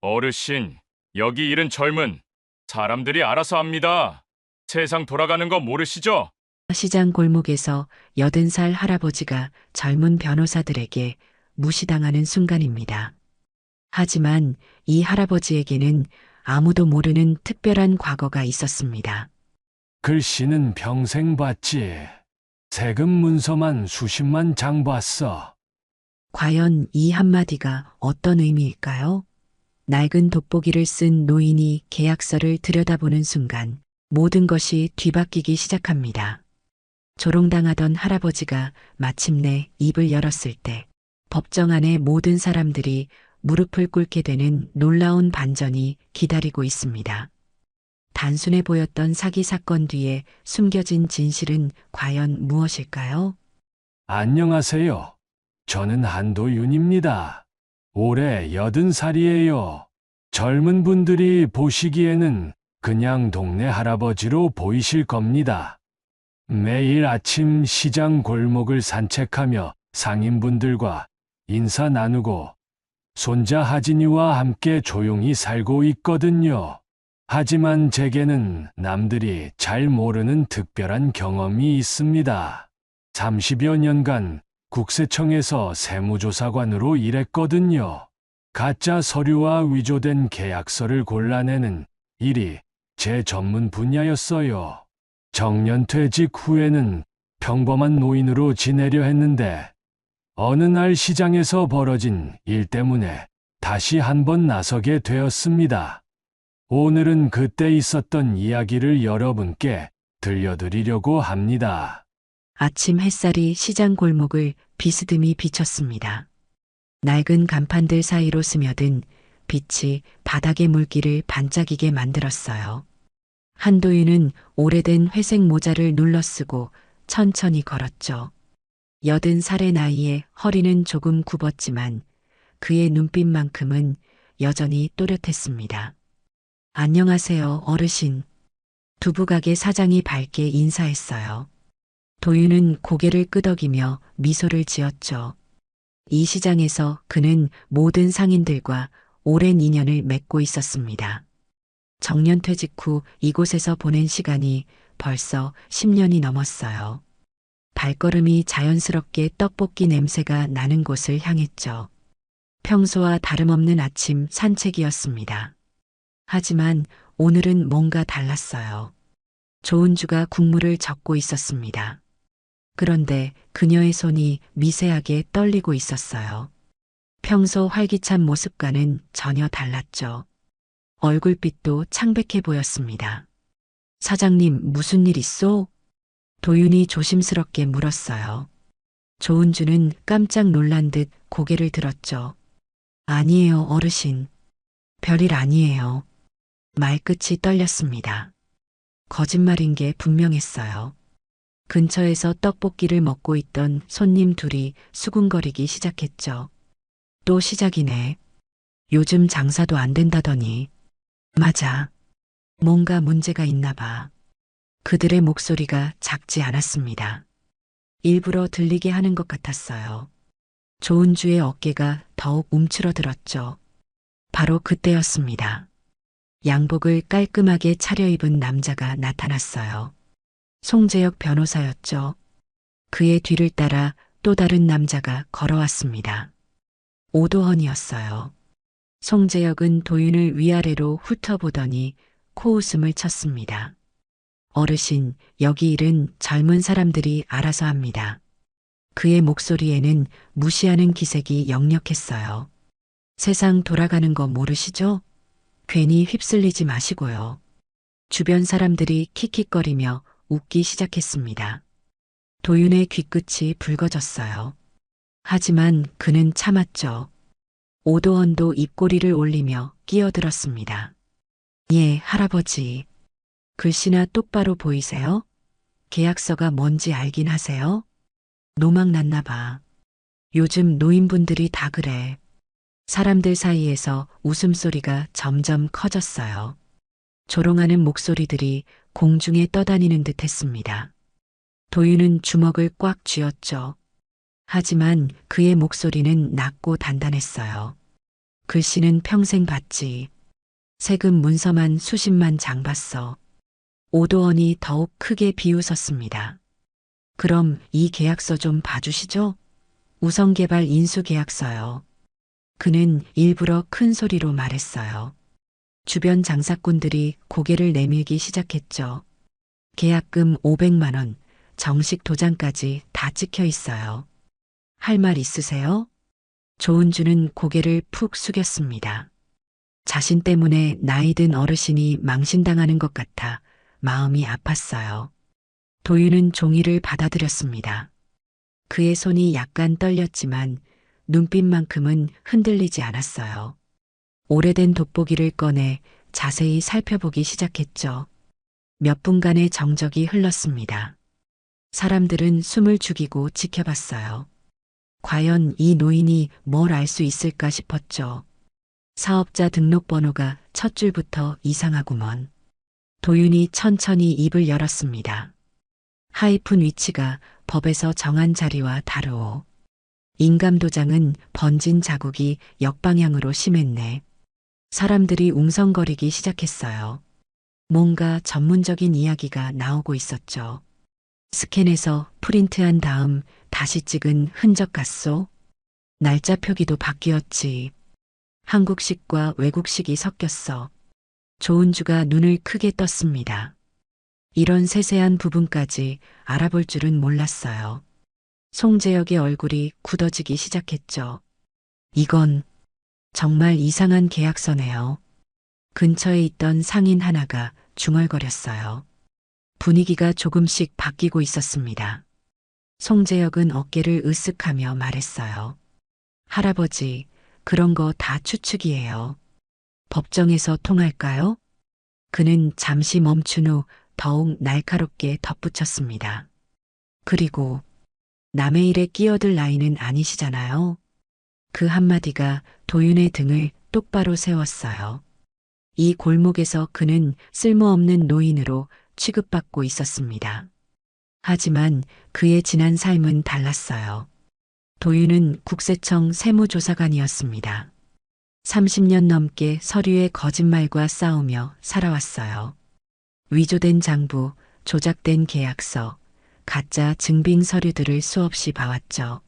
어르신, 여기 일은 젊은 사람들이 알아서 합니다. 세상 돌아가는 거 모르시죠? 시장 골목에서 80살 할아버지가 젊은 변호사들에게 무시당하는 순간입니다. 하지만 이 할아버지에게는 아무도 모르는 특별한 과거가 있었습니다. 글씨는 평생 봤지. 세금 문서만 수십만 장 봤어. 과연 이 한마디가 어떤 의미일까요? 낡은 돋보기를 쓴 노인이 계약서를 들여다보는 순간 모든 것이 뒤바뀌기 시작합니다. 조롱당하던 할아버지가 마침내 입을 열었을 때 법정 안의 모든 사람들이 무릎을 꿇게 되는 놀라운 반전이 기다리고 있습니다. 단순해 보였던 사기 사건 뒤에 숨겨진 진실은 과연 무엇일까요? 안녕하세요. 저는 한도윤입니다. 올해 80살이에요. 젊은 분들이 보시기에는 그냥 동네 할아버지로 보이실 겁니다. 매일 아침 시장 골목을 산책하며 상인분들과 인사 나누고 손자 하진이와 함께 조용히 살고 있거든요. 하지만 제게는 남들이 잘 모르는 특별한 경험이 있습니다. 30여 년간 국세청에서 세무조사관으로 일했거든요. 가짜 서류와 위조된 계약서를 골라내는 일이 제 전문 분야였어요. 정년퇴직 후에는 평범한 노인으로 지내려 했는데 어느 날 시장에서 벌어진 일 때문에 다시 한번 나서게 되었습니다. 오늘은 그때 있었던 이야기를 여러분께 들려드리려고 합니다. 아침 햇살이 시장 골목을 비스듬히 비쳤습니다. 낡은 간판들 사이로 스며든 빛이 바닥의 물기를 반짝이게 만들었어요. 한도윤은 오래된 회색 모자를 눌러쓰고 천천히 걸었죠. 80살의 나이에 허리는 조금 굽었지만 그의 눈빛만큼은 여전히 또렷했습니다. 안녕하세요, 어르신. 두부가게 사장이 밝게 인사했어요. 도윤은 고개를 끄덕이며 미소를 지었죠. 이 시장에서 그는 모든 상인들과 오랜 인연을 맺고 있었습니다. 정년퇴직 후 이곳에서 보낸 시간이 벌써 10년이 넘었어요. 발걸음이 자연스럽게 떡볶이 냄새가 나는 곳을 향했죠. 평소와 다름없는 아침 산책이었습니다. 하지만 오늘은 뭔가 달랐어요. 조은주가 국물을 젓고 있었습니다. 그런데 그녀의 손이 미세하게 떨리고 있었어요. 평소 활기찬 모습과는 전혀 달랐죠. 얼굴빛도 창백해 보였습니다. 사장님, 무슨 일 있소? 도윤이 조심스럽게 물었어요. 조은주는 깜짝 놀란 듯 고개를 들었죠. 아니에요, 어르신. 별일 아니에요. 말끝이 떨렸습니다. 거짓말인 게 분명했어요. 근처에서 떡볶이를 먹고 있던 손님 둘이 수군거리기 시작했죠. 또 시작이네. 요즘 장사도 안 된다더니. 맞아. 뭔가 문제가 있나 봐. 그들의 목소리가 작지 않았습니다. 일부러 들리게 하는 것 같았어요. 조은주의 어깨가 더욱 움츠러들었죠. 바로 그때였습니다. 양복을 깔끔하게 차려입은 남자가 나타났어요. 송재혁 변호사였죠. 그의 뒤를 따라 또 다른 남자가 걸어왔습니다. 오도헌이었어요. 송재혁은 도윤을 위아래로 훑어보더니 코웃음을 쳤습니다. 어르신, 여기 일은 젊은 사람들이 알아서 합니다. 그의 목소리에는 무시하는 기색이 역력했어요. 세상 돌아가는 거 모르시죠? 괜히 휩쓸리지 마시고요. 주변 사람들이 킥킥거리며 웃기 시작했습니다. 도윤의 귀끝이 붉어졌어요. 하지만 그는 참았죠. 오도헌도 입꼬리를 올리며 끼어들었습니다. 예, 할아버지. 글씨나 똑바로 보이세요? 계약서가 뭔지 알긴 하세요? 노망 났나 봐. 요즘 노인분들이 다 그래. 사람들 사이에서 웃음소리가 점점 커졌어요. 조롱하는 목소리들이 공중에 떠다니는 듯 했습니다. 도윤은 주먹을 꽉 쥐었죠. 하지만 그의 목소리는 낮고 단단했어요. 글씨는 평생 받지. 세금 문서만 수십만 장 받어. 오도원이 더욱 크게 비웃었습니다. 그럼 이 계약서 좀 봐주시죠? 우성개발 인수계약서요. 그는 일부러 큰 소리로 말했어요. 주변 장사꾼들이 고개를 내밀기 시작했죠. 계약금 500만 원, 정식 도장까지 다 찍혀 있어요. 할 말 있으세요? 조은주는 고개를 푹 숙였습니다. 자신 때문에 나이든 어르신이 망신당하는 것 같아 마음이 아팠어요. 도윤은 종이를 받아들였습니다. 그의 손이 약간 떨렸지만 눈빛만큼은 흔들리지 않았어요. 오래된 돋보기를 꺼내 자세히 살펴보기 시작했죠. 몇 분간의 정적이 흘렀습니다. 사람들은 숨을 죽이고 지켜봤어요. 과연 이 노인이 뭘 알 수 있을까 싶었죠. 사업자 등록번호가 첫 줄부터 이상하구먼. 도윤이 천천히 입을 열었습니다. 하이픈 위치가 법에서 정한 자리와 다르오. 인감도장은 번진 자국이 역방향으로 심했네. 사람들이 웅성거리기 시작했어요. 뭔가 전문적인 이야기가 나오고 있었죠. 스캔해서 프린트한 다음 다시 찍은 흔적 같소? 날짜 표기도 바뀌었지. 한국식과 외국식이 섞였어. 조은주가 눈을 크게 떴습니다. 이런 세세한 부분까지 알아볼 줄은 몰랐어요. 송재혁의 얼굴이 굳어지기 시작했죠. 이건 정말 이상한 계약서네요. 근처에 있던 상인 하나가 중얼거렸어요. 분위기가 조금씩 바뀌고 있었습니다. 송재혁은 어깨를 으쓱하며 말했어요. 할아버지, 그런 거 다 추측이에요. 법정에서 통할까요? 그는 잠시 멈춘 후 더욱 날카롭게 덧붙였습니다. 그리고 남의 일에 끼어들 나이는 아니시잖아요. 그 한마디가 도윤의 등을 똑바로 세웠어요. 이 골목에서 그는 쓸모없는 노인으로 취급받고 있었습니다. 하지만 그의 지난 삶은 달랐어요. 도윤은 국세청 세무조사관이었습니다. 30년 넘게 서류의 거짓말과 싸우며 살아왔어요. 위조된 장부, 조작된 계약서, 가짜 증빙 서류들을 수없이 봐왔죠.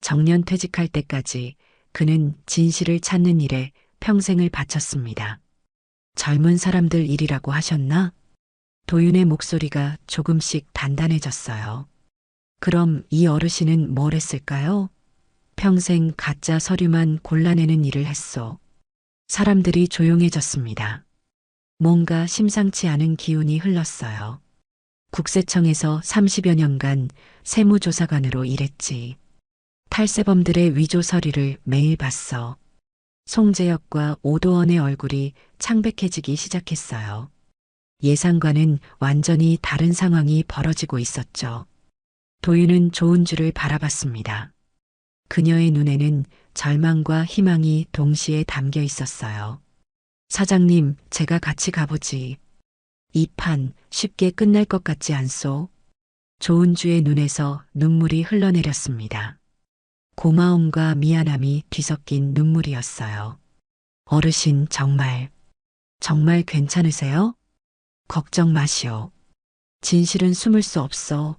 정년 퇴직할 때까지 그는 진실을 찾는 일에 평생을 바쳤습니다. 젊은 사람들 일이라고 하셨나? 도윤의 목소리가 조금씩 단단해졌어요. 그럼 이 어르신은 뭘 했을까요? 평생 가짜 서류만 골라내는 일을 했소. 사람들이 조용해졌습니다. 뭔가 심상치 않은 기운이 흘렀어요. 국세청에서 30여 년간 세무조사관으로 일했지. 탈세범들의 위조 서류를 매일 봤어. 송재혁과 오도원의 얼굴이 창백해지기 시작했어요. 예상과는 완전히 다른 상황이 벌어지고 있었죠. 도윤은 조은주를 바라봤습니다. 그녀의 눈에는 절망과 희망이 동시에 담겨 있었어요. 사장님, 제가 같이 가보지. 이 판 쉽게 끝날 것 같지 않소? 조은주의 눈에서 눈물이 흘러내렸습니다. 고마움과 미안함이 뒤섞인 눈물이었어요. 어르신 정말 괜찮으세요? 걱정 마시오. 진실은 숨을 수 없어.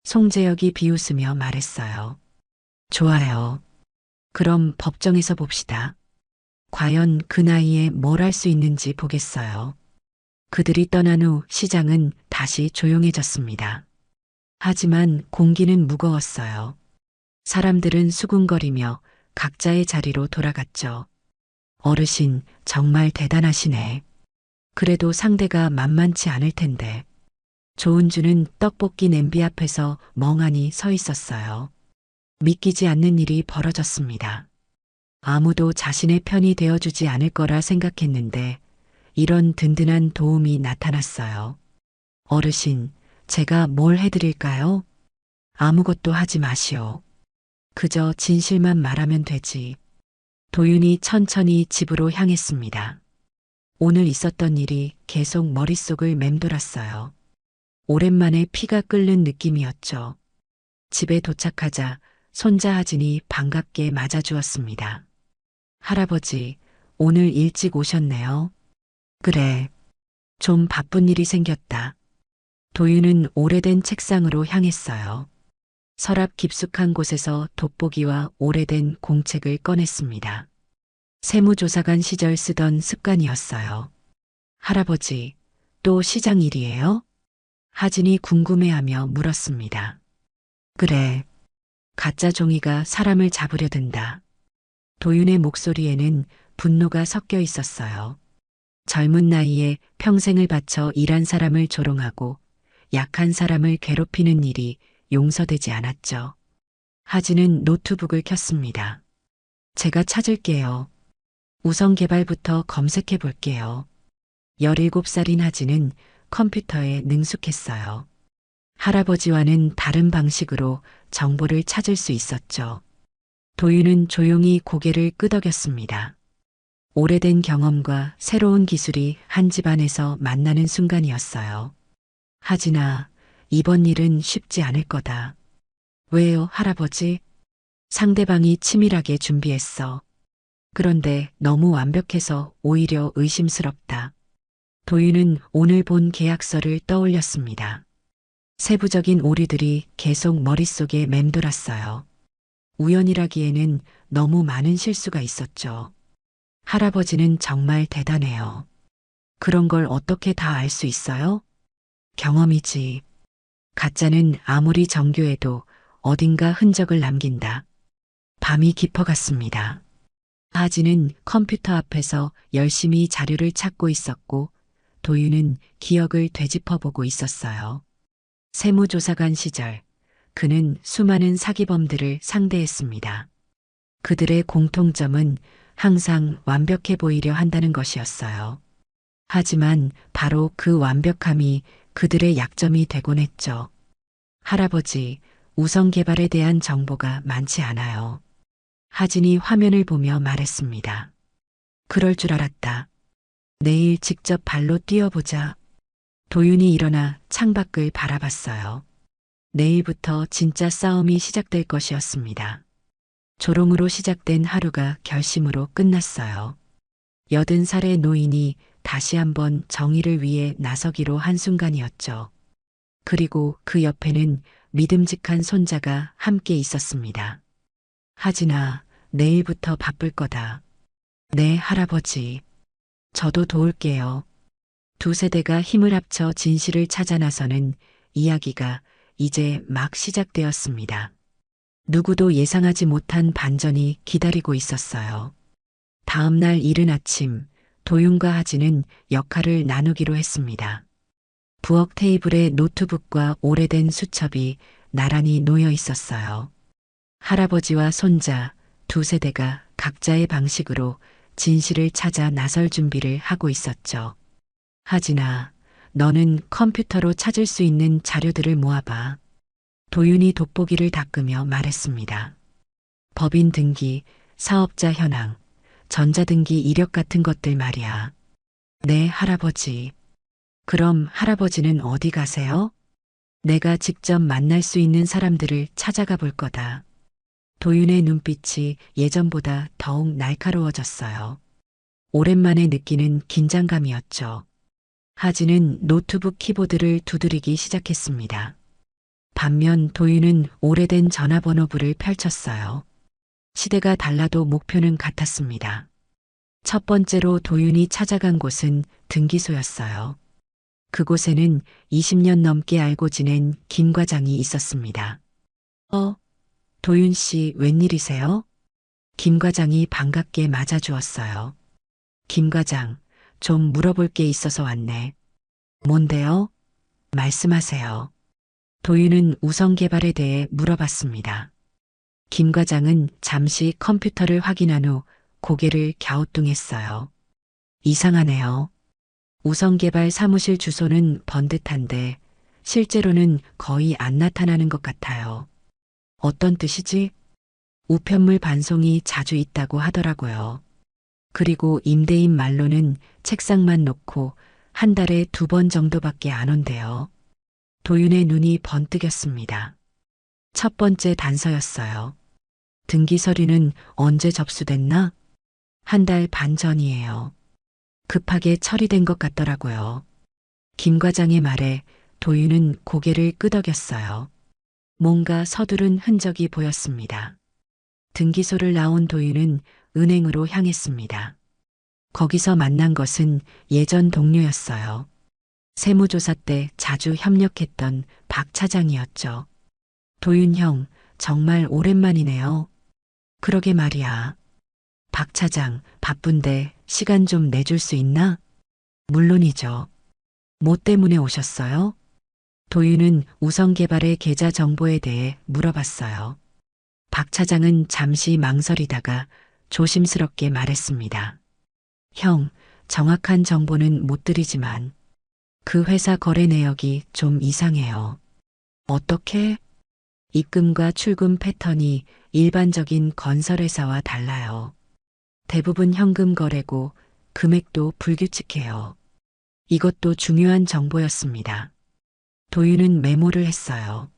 송재혁이 비웃으며 말했어요. 좋아요. 그럼 법정에서 봅시다. 과연 그 나이에 뭘 할 수 있는지 보겠어요. 그들이 떠난 후 시장은 다시 조용해졌습니다. 하지만 공기는 무거웠어요. 사람들은 수군거리며 각자의 자리로 돌아갔죠. 어르신, 정말 대단하시네. 그래도 상대가 만만치 않을 텐데. 조은주는 떡볶이 냄비 앞에서 멍하니 서 있었어요. 믿기지 않는 일이 벌어졌습니다. 아무도 자신의 편이 되어주지 않을 거라 생각했는데 이런 든든한 도움이 나타났어요. 어르신, 제가 뭘 해드릴까요? 아무것도 하지 마시오. 그저 진실만 말하면 되지. 도윤이 천천히 집으로 향했습니다. 오늘 있었던 일이 계속 머릿속을 맴돌았어요. 오랜만에 피가 끓는 느낌이었죠. 집에 도착하자 손자 하진이 반갑게 맞아주었습니다. 할아버지, 오늘 일찍 오셨네요. 그래. 좀 바쁜 일이 생겼다. 도윤은 오래된 책상으로 향했어요. 서랍 깊숙한 곳에서 돋보기와 오래된 공책을 꺼냈습니다. 세무조사관 시절 쓰던 습관이었어요. 할아버지, 또 시장 일이에요? 하진이 궁금해하며 물었습니다. 그래. 가짜 종이가 사람을 잡으려 든다. 도윤의 목소리에는 분노가 섞여 있었어요. 젊은 나이에 평생을 바쳐 일한 사람을 조롱하고 약한 사람을 괴롭히는 일이 용서되지 않았죠. 하진은 노트북을 켰습니다. 제가 찾을게요. 우선 개발부터 검색해 볼게요. 17살인 하진은 컴퓨터에 능숙했어요. 할아버지와는 다른 방식으로 정보를 찾을 수 있었죠. 도윤은 조용히 고개를 끄덕였습니다. 오래된 경험과 새로운 기술이 한 집안에서 만나는 순간이었어요. 하진아, 이번 일은 쉽지 않을 거다. 왜요, 할아버지? 상대방이 치밀하게 준비했어. 그런데 너무 완벽해서 오히려 의심스럽다. 도윤은 오늘 본 계약서를 떠올렸습니다. 세부적인 오류들이 계속 머릿속에 맴돌았어요. 우연이라기에는 너무 많은 실수가 있었죠. 할아버지는 정말 대단해요. 그런 걸 어떻게 다 알 수 있어요? 경험이지. 가짜는 아무리 정교해도 어딘가 흔적을 남긴다. 밤이 깊어갔습니다. 하진은 컴퓨터 앞에서 열심히 자료를 찾고 있었고 도윤은 기억을 되짚어보고 있었어요. 세무조사관 시절 그는 수많은 사기범들을 상대했습니다. 그들의 공통점은 항상 완벽해 보이려 한다는 것이었어요. 하지만 바로 그 완벽함이 그들의 약점이 되곤 했죠. 할아버지, 우선 개발에 대한 정보가 많지 않아요. 하진이 화면을 보며 말했습니다. 그럴 줄 알았다. 내일 직접 발로 뛰어보자. 도윤이 일어나 창밖을 바라봤어요. 내일부터 진짜 싸움이 시작될 것이었습니다. 조롱으로 시작된 하루가 결심으로 끝났어요. 80살의 노인이 다시 한번 정의를 위해 나서기로 한 순간이었죠. 그리고 그 옆에는 믿음직한 손자가 함께 있었습니다. 하진아, 내일부터 바쁠 거다. 네, 할아버지. 저도 도울게요. 두 세대가 힘을 합쳐 진실을 찾아 나서는 이야기가 이제 막 시작되었습니다. 누구도 예상하지 못한 반전이 기다리고 있었어요. 다음 날 이른 아침, 도윤과 하진은 역할을 나누기로 했습니다. 부엌 테이블에 노트북과 오래된 수첩이 나란히 놓여 있었어요. 할아버지와 손자 두 세대가 각자의 방식으로 진실을 찾아 나설 준비를 하고 있었죠. 하진아, 너는 컴퓨터로 찾을 수 있는 자료들을 모아봐. 도윤이 돋보기를 닦으며 말했습니다. 법인 등기, 사업자 현황, 전자등기 이력 같은 것들 말이야. 네, 할아버지. 그럼 할아버지는 어디 가세요? 내가 직접 만날 수 있는 사람들을 찾아가 볼 거다. 도윤의 눈빛이 예전보다 더욱 날카로워졌어요. 오랜만에 느끼는 긴장감이었죠. 하진은 노트북 키보드를 두드리기 시작했습니다. 반면 도윤은 오래된 전화번호부를 펼쳤어요. 시대가 달라도 목표는 같았습니다. 첫 번째로 도윤이 찾아간 곳은 등기소였어요. 그곳에는 20년 넘게 알고 지낸 김 과장이 있었습니다. 도윤 씨 웬일이세요? 김 과장이 반갑게 맞아주었어요. 김 과장, 좀 물어볼 게 있어서 왔네. 뭔데요? 말씀하세요. 도윤은 우선 개발에 대해 물어봤습니다. 김 과장은 잠시 컴퓨터를 확인한 후 고개를 갸우뚱했어요. 이상하네요. 우선 개발 사무실 주소는 번듯한데 실제로는 거의 안 나타나는 것 같아요. 어떤 뜻이지? 우편물 반송이 자주 있다고 하더라고요. 그리고 임대인 말로는 책상만 놓고 한 달에 2번 정도밖에 안 온대요. 도윤의 눈이 번뜩였습니다. 첫 번째 단서였어요. 등기 서류는 언제 접수됐나? 한 달 반 전이에요. 급하게 처리된 것 같더라고요. 김 과장의 말에 도윤은 고개를 끄덕였어요. 뭔가 서두른 흔적이 보였습니다. 등기소를 나온 도윤은 은행으로 향했습니다. 거기서 만난 것은 예전 동료였어요. 세무조사 때 자주 협력했던 박 차장이었죠. 도윤 형, 정말 오랜만이네요. 그러게 말이야. 박 차장, 바쁜데 시간 좀 내줄 수 있나? 물론이죠. 뭐 때문에 오셨어요? 도윤은 우성개발의 계좌 정보에 대해 물어봤어요. 박 차장은 잠시 망설이다가 조심스럽게 말했습니다. 형, 정확한 정보는 못 드리지만 그 회사 거래 내역이 좀 이상해요. 어떻게? 입금과 출금 패턴이 일반적인 건설회사와 달라요. 대부분 현금 거래고 금액도 불규칙해요. 이것도 중요한 정보였습니다. 도윤은 메모를 했어요.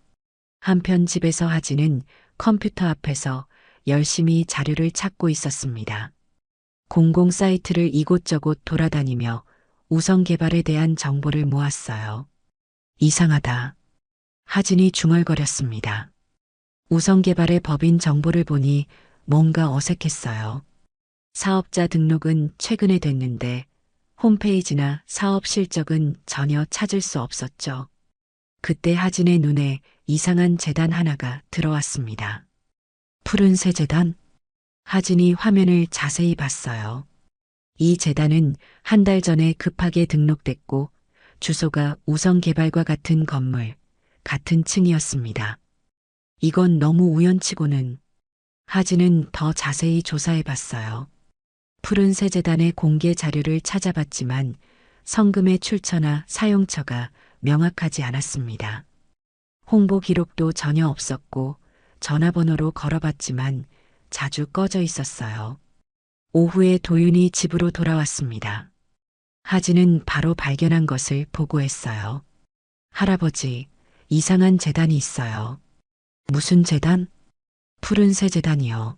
한편 집에서 하진은 컴퓨터 앞에서 열심히 자료를 찾고 있었습니다. 공공 사이트를 이곳저곳 돌아다니며 우성개발에 대한 정보를 모았어요. 이상하다. 하진이 중얼거렸습니다. 우성개발의 법인 정보를 보니 뭔가 어색했어요. 사업자 등록은 최근에 됐는데 홈페이지나 사업 실적은 전혀 찾을 수 없었죠. 그때 하진의 눈에 이상한 재단 하나가 들어왔습니다. 푸른새 재단? 하진이 화면을 자세히 봤어요. 이 재단은 한 달 전에 급하게 등록됐고 주소가 우성개발과 같은 건물, 같은 층이었습니다. 이건 너무 우연치고는. 하진은 더 자세히 조사해 봤어요. 푸른새 재단의 공개 자료를 찾아봤지만 성금의 출처나 사용처가 명확하지 않았습니다. 홍보 기록도 전혀 없었고 전화번호로 걸어봤지만 자주 꺼져 있었어요. 오후에 도윤이 집으로 돌아왔습니다. 하진은 바로 발견한 것을 보고했어요. 할아버지, 이상한 재단이 있어요. 무슨 재단? 푸른새 재단이요.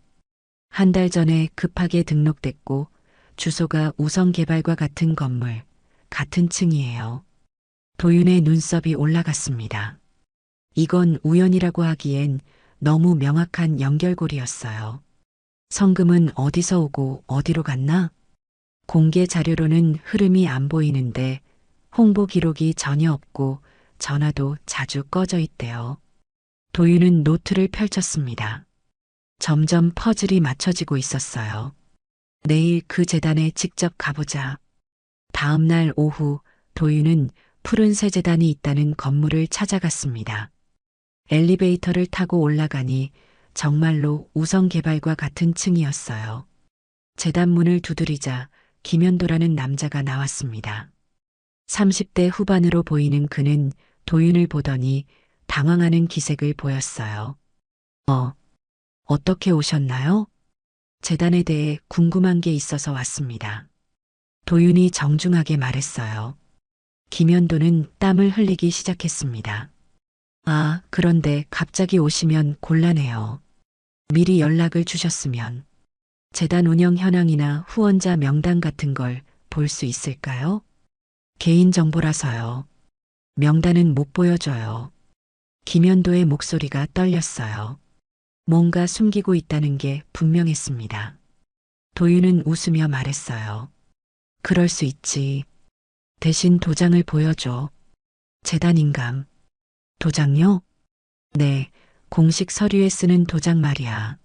한 달 전에 급하게 등록됐고 주소가 우성개발과 같은 건물, 같은 층이에요. 도윤의 눈썹이 올라갔습니다. 이건 우연이라고 하기엔 너무 명확한 연결고리였어요. 성금은 어디서 오고 어디로 갔나? 공개 자료로는 흐름이 안 보이는데 홍보 기록이 전혀 없고 전화도 자주 꺼져 있대요. 도윤은 노트를 펼쳤습니다. 점점 퍼즐이 맞춰지고 있었어요. 내일 그 재단에 직접 가보자. 다음 날 오후 도윤은 푸른새 재단이 있다는 건물을 찾아갔습니다. 엘리베이터를 타고 올라가니 정말로 우성개발과 같은 층이었어요. 재단 문을 두드리자 김현도라는 남자가 나왔습니다. 30대 후반으로 보이는 그는 도윤을 보더니 당황하는 기색을 보였어요. 어떻게 오셨나요? 재단에 대해 궁금한 게 있어서 왔습니다. 도윤이 정중하게 말했어요. 김현도는 땀을 흘리기 시작했습니다. 아, 그런데 갑자기 오시면 곤란해요. 미리 연락을 주셨으면. 재단 운영 현황이나 후원자 명단 같은 걸 볼 수 있을까요? 개인정보라서요. 명단은 못 보여줘요. 김현도의 목소리가 떨렸어요. 뭔가 숨기고 있다는 게 분명했습니다. 도윤은 웃으며 말했어요. 그럴 수 있지. 대신 도장을 보여줘. 재단 인감. 도장요? 네, 공식 서류에 쓰는 도장 말이야.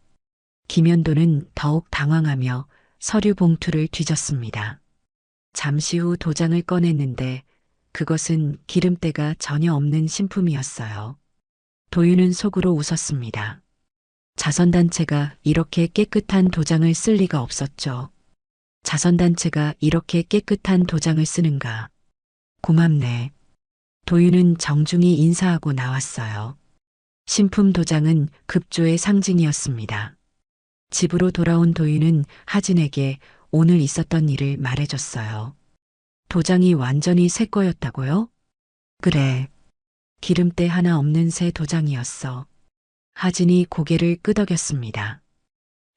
김현도는 더욱 당황하며 서류 봉투를 뒤졌습니다. 잠시 후 도장을 꺼냈는데 그것은 기름때가 전혀 없는 신품이었어요. 도윤은 속으로 웃었습니다. 자선단체가 이렇게 깨끗한 도장을 쓸 리가 없었죠. 자선단체가 이렇게 깨끗한 도장을 쓰는가. 고맙네. 도윤은 정중히 인사하고 나왔어요. 신품 도장은 급조의 상징이었습니다. 집으로 돌아온 도윤은 하진에게 오늘 있었던 일을 말해줬어요. 도장이 완전히 새 거였다고요? 그래. 기름때 하나 없는 새 도장이었어. 하진이 고개를 끄덕였습니다.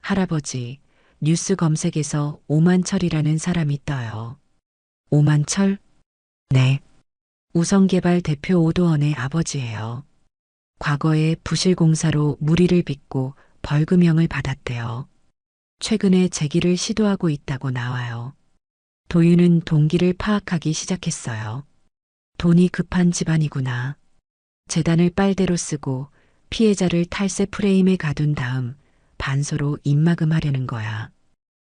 할아버지, 뉴스 검색에서 오만철이라는 사람이 떠요. 오만철? 네. 우성개발 대표 오도원의 아버지예요. 과거에 부실공사로 무리를 빚고 벌금형을 받았대요. 최근에 재기를 시도하고 있다고 나와요. 도윤은 동기를 파악하기 시작했어요. 돈이 급한 집안이구나. 재단을 빨대로 쓰고 피해자를 탈세 프레임에 가둔 다음 반소로 입막음하려는 거야.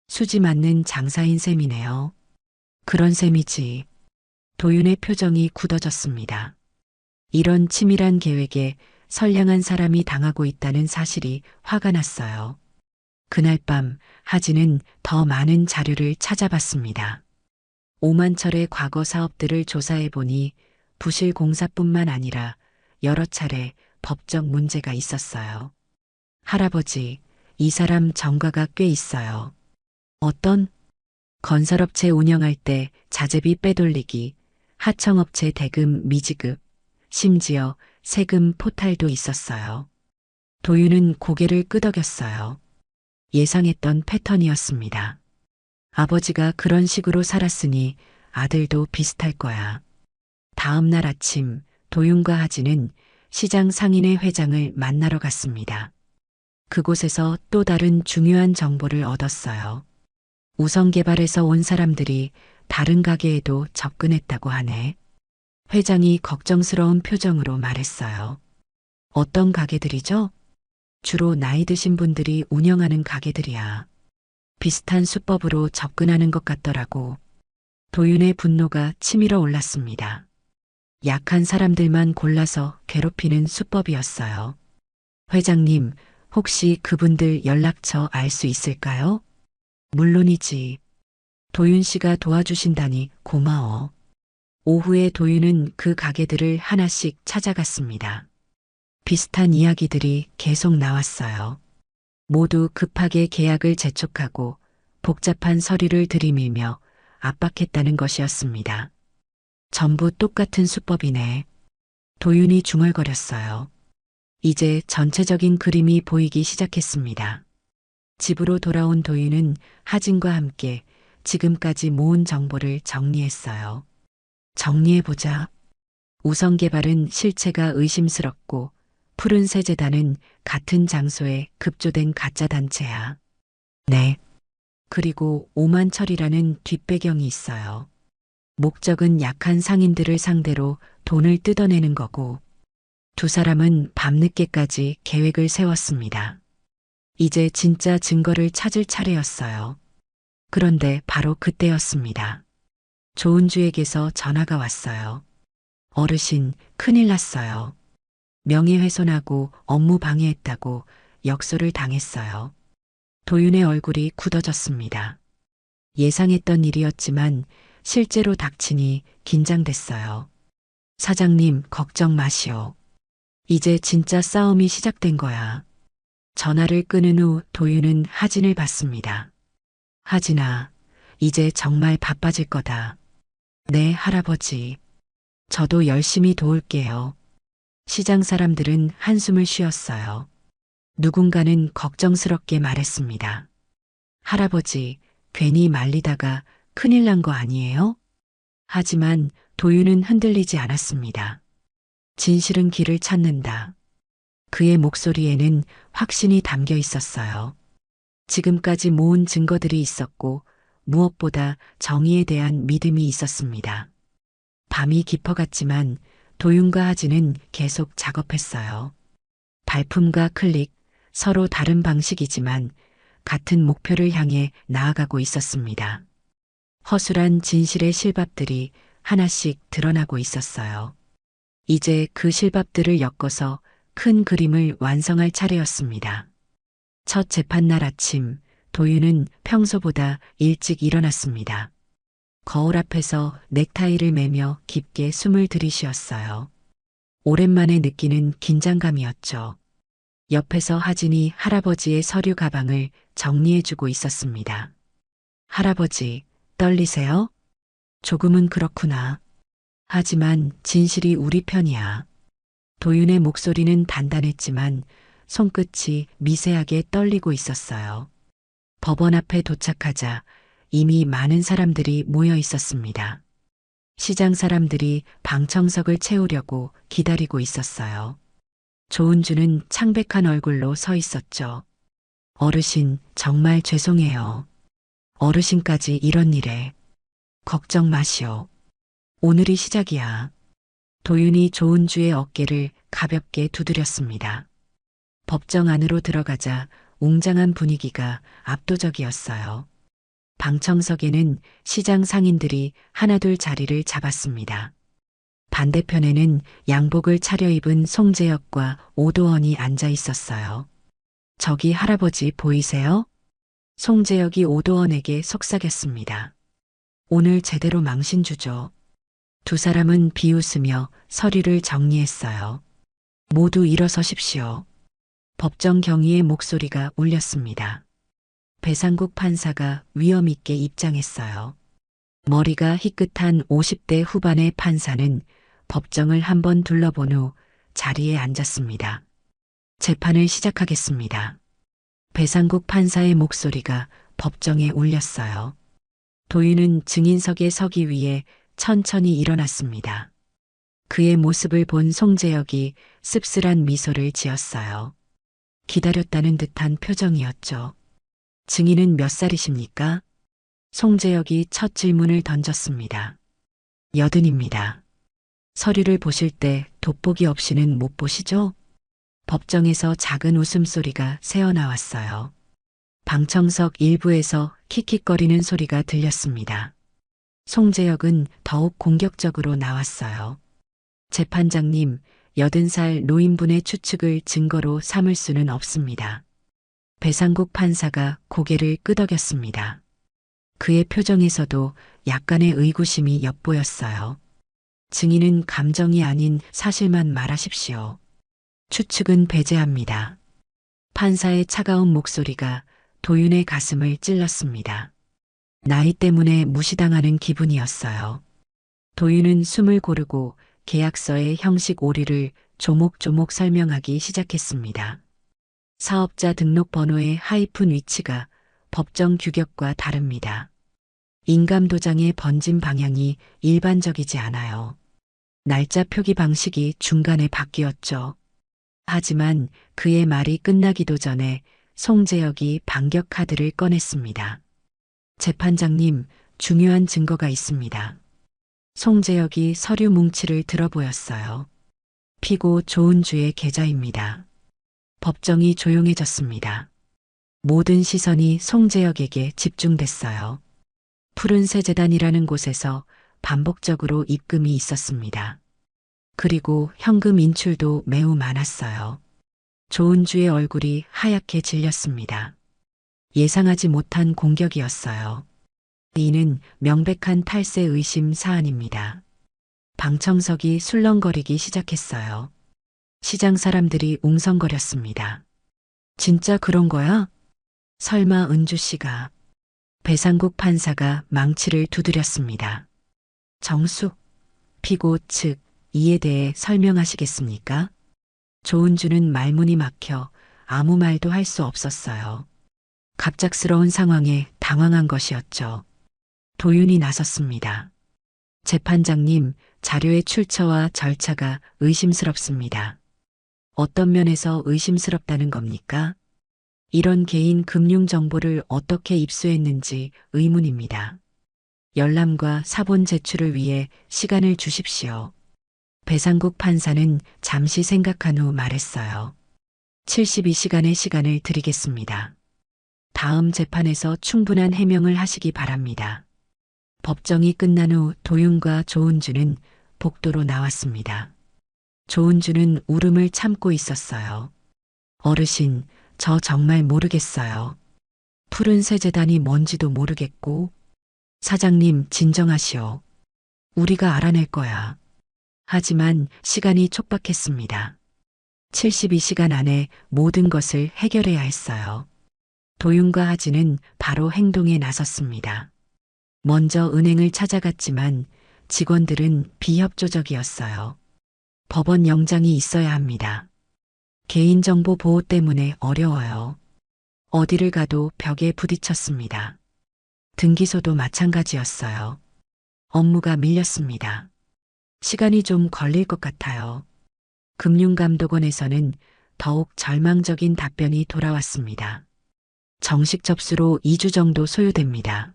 수지 맞는 장사인 셈이네요. 그런 셈이지. 도윤의 표정이 굳어졌습니다. 이런 치밀한 계획에 선량한 사람이 당하고 있다는 사실이 화가 났어요. 그날 밤 하진은 더 많은 자료를 찾아봤습니다. 오만철의 과거 사업들을 조사해 보니 부실 공사뿐만 아니라 여러 차례 법적 문제가 있었어요. 할아버지, 이 사람 전과가 꽤 있어요. 어떤? 건설업체 운영할 때 자재비 빼돌리기, 하청업체 대금 미지급, 심지어 세금 포탈도 있었어요. 도윤은 고개를 끄덕였어요. 예상했던 패턴이었습니다. 아버지가 그런 식으로 살았으니 아들도 비슷할 거야. 다음 날 아침 도윤과 하진은 시장 상인회 회장을 만나러 갔습니다. 그곳에서 또 다른 중요한 정보를 얻었어요. 우성개발에서 온 사람들이 다른 가게에도 접근했다고 하네. 회장이 걱정스러운 표정으로 말했어요. 어떤 가게들이죠? 주로 나이 드신 분들이 운영하는 가게들이야. 비슷한 수법으로 접근하는 것 같더라고. 도윤의 분노가 치밀어 올랐습니다. 약한 사람들만 골라서 괴롭히는 수법이었어요. 회장님, 혹시 그분들 연락처 알 수 있을까요? 물론이지. 도윤 씨가 도와주신다니 고마워. 오후에 도윤은 그 가게들을 하나씩 찾아갔습니다. 비슷한 이야기들이 계속 나왔어요. 모두 급하게 계약을 재촉하고 복잡한 서류를 들이밀며 압박했다는 것이었습니다. 전부 똑같은 수법이네. 도윤이 중얼거렸어요. 이제 전체적인 그림이 보이기 시작했습니다. 집으로 돌아온 도윤은 하진과 함께 지금까지 모은 정보를 정리했어요. 정리해보자. 우성개발은 실체가 의심스럽고 푸른새 재단은 같은 장소에 급조된 가짜 단체야. 네. 그리고 오만철이라는 뒷배경이 있어요. 목적은 약한 상인들을 상대로 돈을 뜯어내는 거고 두 사람은 밤늦게까지 계획을 세웠습니다. 이제 진짜 증거를 찾을 차례였어요. 그런데 바로 그때였습니다. 조은주에게서 전화가 왔어요. 어르신, 큰일 났어요. 명예훼손하고 업무 방해했다고 역소를 당했어요. 도윤의 얼굴이 굳어졌습니다. 예상했던 일이었지만 실제로 닥치니 긴장됐어요. 사장님, 걱정 마시오. 이제 진짜 싸움이 시작된 거야. 전화를 끊은 후 도윤은 하진을 봤습니다. 하진아, 이제 정말 바빠질 거다. 네, 할아버지. 저도 열심히 도울게요. 시장 사람들은 한숨을 쉬었어요. 누군가는 걱정스럽게 말했습니다. 할아버지, 괜히 말리다가 큰일 난 거 아니에요? 하지만 도윤은 흔들리지 않았습니다. 진실은 길을 찾는다. 그의 목소리에는 확신이 담겨 있었어요. 지금까지 모은 증거들이 있었고 무엇보다 정의에 대한 믿음이 있었습니다. 밤이 깊어갔지만 도윤과 하진은 계속 작업했어요. 발품과 클릭, 서로 다른 방식이지만 같은 목표를 향해 나아가고 있었습니다. 허술한 진실의 실밥들이 하나씩 드러나고 있었어요. 이제 그 실밥들을 엮어서 큰 그림을 완성할 차례였습니다. 첫 재판날 아침, 도윤은 평소보다 일찍 일어났습니다. 거울 앞에서 넥타이를 매며 깊게 숨을 들이쉬었어요. 오랜만에 느끼는 긴장감이었죠. 옆에서 하진이 할아버지의 서류 가방을 정리해주고 있었습니다. 할아버지, 떨리세요? 조금은 그렇구나. 하지만 진실이 우리 편이야. 도윤의 목소리는 단단했지만 손끝이 미세하게 떨리고 있었어요. 법원 앞에 도착하자 이미 많은 사람들이 모여 있었습니다. 시장 사람들이 방청석을 채우려고 기다리고 있었어요. 조은주는 창백한 얼굴로 서 있었죠. 어르신, 정말 죄송해요. 어르신까지 이런 일에. 걱정 마시오. 오늘이 시작이야. 도윤이 조은주의 어깨를 가볍게 두드렸습니다. 법정 안으로 들어가자 웅장한 분위기가 압도적이었어요. 방청석에는 시장 상인들이 하나둘 자리를 잡았습니다. 반대편에는 양복을 차려입은 송재혁과 오도원이 앉아 있었어요. 저기 할아버지 보이세요? 송재혁이 오도원에게 속삭였습니다. 오늘 제대로 망신 주죠. 두 사람은 비웃으며 서류를 정리했어요. 모두 일어서십시오. 법정 경위의 목소리가 울렸습니다. 배상국 판사가 위엄 있게 입장했어요. 머리가 희끗한 50대 후반의 판사는 법정을 한번 둘러본 후 자리에 앉았습니다. 재판을 시작하겠습니다. 배상국 판사의 목소리가 법정에 울렸어요. 도윤은 증인석에 서기 위해 천천히 일어났습니다. 그의 모습을 본 송재혁이 씁쓸한 미소를 지었어요. 기다렸다는 듯한 표정이었죠. 증인은 몇 살이십니까? 송재혁이 첫 질문을 던졌습니다. 80입니다. 서류를 보실 때 돋보기 없이는 못 보시죠? 법정에서 작은 웃음소리가 새어나왔어요. 방청석 일부에서 킥킥거리는 소리가 들렸습니다. 송재혁은 더욱 공격적으로 나왔어요. 재판장님, 80살 노인분의 추측을 증거로 삼을 수는 없습니다. 배상국 판사가 고개를 끄덕였습니다. 그의 표정에서도 약간의 의구심이 엿보였어요. 증인은 감정이 아닌 사실만 말하십시오. 추측은 배제합니다. 판사의 차가운 목소리가 도윤의 가슴을 찔렀습니다. 나이 때문에 무시당하는 기분이었어요. 도윤은 숨을 고르고 계약서의 형식 오류를 조목조목 설명하기 시작했습니다. 사업자 등록 번호의 하이픈 위치가 법정 규격과 다릅니다. 인감 도장의 번짐 방향이 일반적이지 않아요. 날짜 표기 방식이 중간에 바뀌었죠. 하지만 그의 말이 끝나기도 전에 송재혁이 반격 카드를 꺼냈습니다. 재판장님, 중요한 증거가 있습니다. 송재혁이 서류 뭉치를 들어보였어요. 피고 조은주의 계좌입니다. 법정이 조용해졌습니다. 모든 시선이 송재혁에게 집중됐어요. 푸른새 재단이라는 곳에서 반복적으로 입금이 있었습니다. 그리고 현금 인출도 매우 많았어요. 조은주의 얼굴이 하얗게 질렸습니다. 예상하지 못한 공격이었어요. 이는 명백한 탈세 의심 사안입니다. 방청석이 술렁거리기 시작했어요. 시장 사람들이 웅성거렸습니다. 진짜 그런 거야? 설마 은주 씨가. 배상국 판사가 망치를 두드렸습니다. 정숙, 피고 측, 이에 대해 설명하시겠습니까? 조은주는 말문이 막혀 아무 말도 할 수 없었어요. 갑작스러운 상황에 당황한 것이었죠. 도윤이 나섰습니다. 재판장님, 자료의 출처와 절차가 의심스럽습니다. 어떤 면에서 의심스럽다는 겁니까? 이런 개인 금융 정보를 어떻게 입수했는지 의문입니다. 열람과 사본 제출을 위해 시간을 주십시오. 배상국 판사는 잠시 생각한 후 말했어요. 72시간의 시간을 드리겠습니다. 다음 재판에서 충분한 해명을 하시기 바랍니다. 법정이 끝난 후 도윤과 조은주는 복도로 나왔습니다. 조은주는 울음을 참고 있었어요. 어르신, 저 정말 모르겠어요. 푸른새 재단이 뭔지도 모르겠고. 사장님, 진정하시오. 우리가 알아낼 거야. 하지만 시간이 촉박했습니다. 72시간 안에 모든 것을 해결해야 했어요. 도윤과 하진은 바로 행동에 나섰습니다. 먼저 은행을 찾아갔지만 직원들은 비협조적이었어요. 법원 영장이 있어야 합니다. 개인정보 보호 때문에 어려워요. 어디를 가도 벽에 부딪혔습니다. 등기소도 마찬가지였어요. 업무가 밀렸습니다. 시간이 좀 걸릴 것 같아요. 금융감독원에서는 더욱 절망적인 답변이 돌아왔습니다. 정식 접수로 2주 정도 소요됩니다.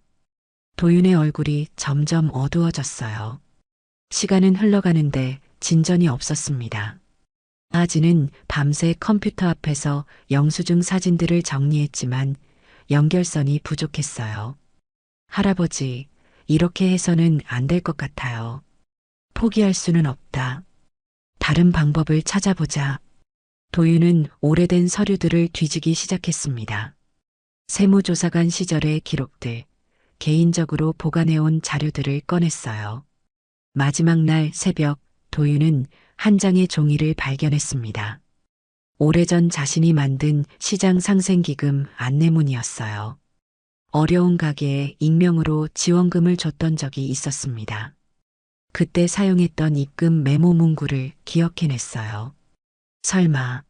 도윤의 얼굴이 점점 어두워졌어요. 시간은 흘러가는데 진전이 없었습니다. 아지는 밤새 컴퓨터 앞에서 영수증 사진들을 정리했지만 연결선이 부족했어요. 할아버지, 이렇게 해서는 안 될 것 같아요. 포기할 수는 없다. 다른 방법을 찾아보자. 도윤은 오래된 서류들을 뒤지기 시작했습니다. 세무조사관 시절의 기록들, 개인적으로 보관해온 자료들을 꺼냈어요. 마지막 날 새벽 도윤은 한 장의 종이를 발견했습니다. 오래전 자신이 만든 시장 상생기금 안내문이었어요. 어려운 가게에 익명으로 지원금을 줬던 적이 있었습니다. 그때 사용했던 입금 메모 문구를 기억해냈어요. 설마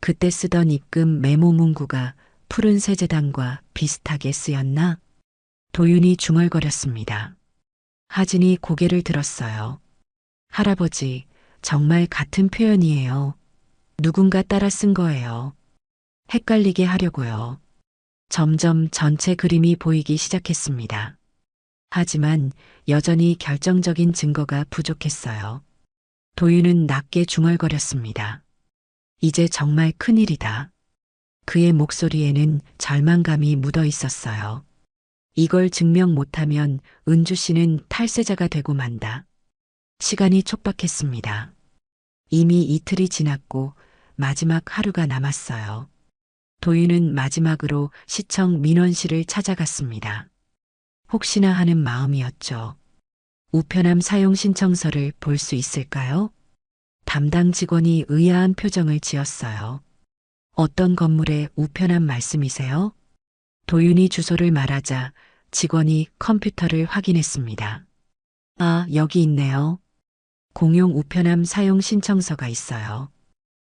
그때 쓰던 입금 메모 문구가 푸른 세제단과 비슷하게 쓰였나? 도윤이 중얼거렸습니다. 하진이 고개를 들었어요. 할아버지, 정말 같은 표현이에요. 누군가 따라 쓴 거예요. 헷갈리게 하려고요. 점점 전체 그림이 보이기 시작했습니다. 하지만 여전히 결정적인 증거가 부족했어요. 도윤은 낮게 중얼거렸습니다. 이제 정말 큰일이다. 그의 목소리에는 절망감이 묻어 있었어요. 이걸 증명 못하면 은주 씨는 탈세자가 되고 만다. 시간이 촉박했습니다. 이미 이틀이 지났고 마지막 하루가 남았어요. 도윤은 마지막으로 시청 민원실을 찾아갔습니다. 혹시나 하는 마음이었죠. 우편함 사용 신청서를 볼 수 있을까요? 담당 직원이 의아한 표정을 지었어요. 어떤 건물의 우편함 말씀이세요? 도윤이 주소를 말하자 직원이 컴퓨터를 확인했습니다. 아, 여기 있네요. 공용 우편함 사용 신청서가 있어요.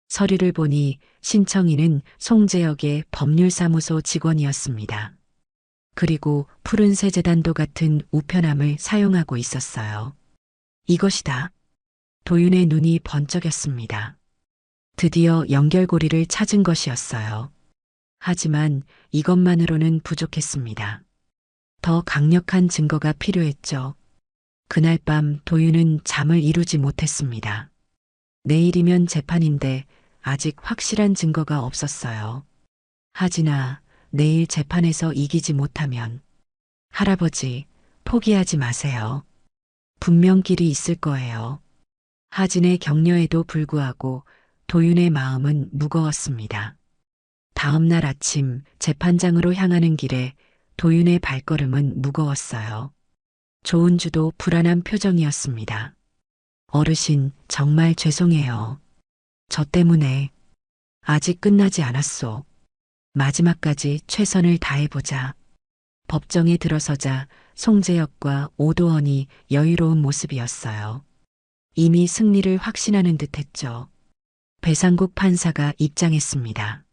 서류를 보니 신청인은 송재혁의 법률사무소 직원이었습니다. 그리고 푸른 세제단도 같은 우편함을 사용하고 있었어요. 이것이다. 도윤의 눈이 번쩍였습니다. 드디어 연결고리를 찾은 것이었어요. 하지만 이것만으로는 부족했습니다. 더 강력한 증거가 필요했죠. 그날 밤 도윤은 잠을 이루지 못했습니다. 내일이면 재판인데 아직 확실한 증거가 없었어요. 하지나 내일 재판에서 이기지 못하면 할아버지, 포기하지 마세요. 분명 길이 있을 거예요. 하진의 격려에도 불구하고 도윤의 마음은 무거웠습니다. 다음 날 아침 재판장으로 향하는 길에 도윤의 발걸음은 무거웠어요. 조은주도 불안한 표정이었습니다. 어르신, 정말 죄송해요. 저 때문에 아직 끝나지 않았소. 마지막까지 최선을 다해보자. 법정에 들어서자 송재혁과 오도원이 여유로운 모습이었어요. 이미 승리를 확신하는 듯했죠. 배상국 판사가 입장했습니다.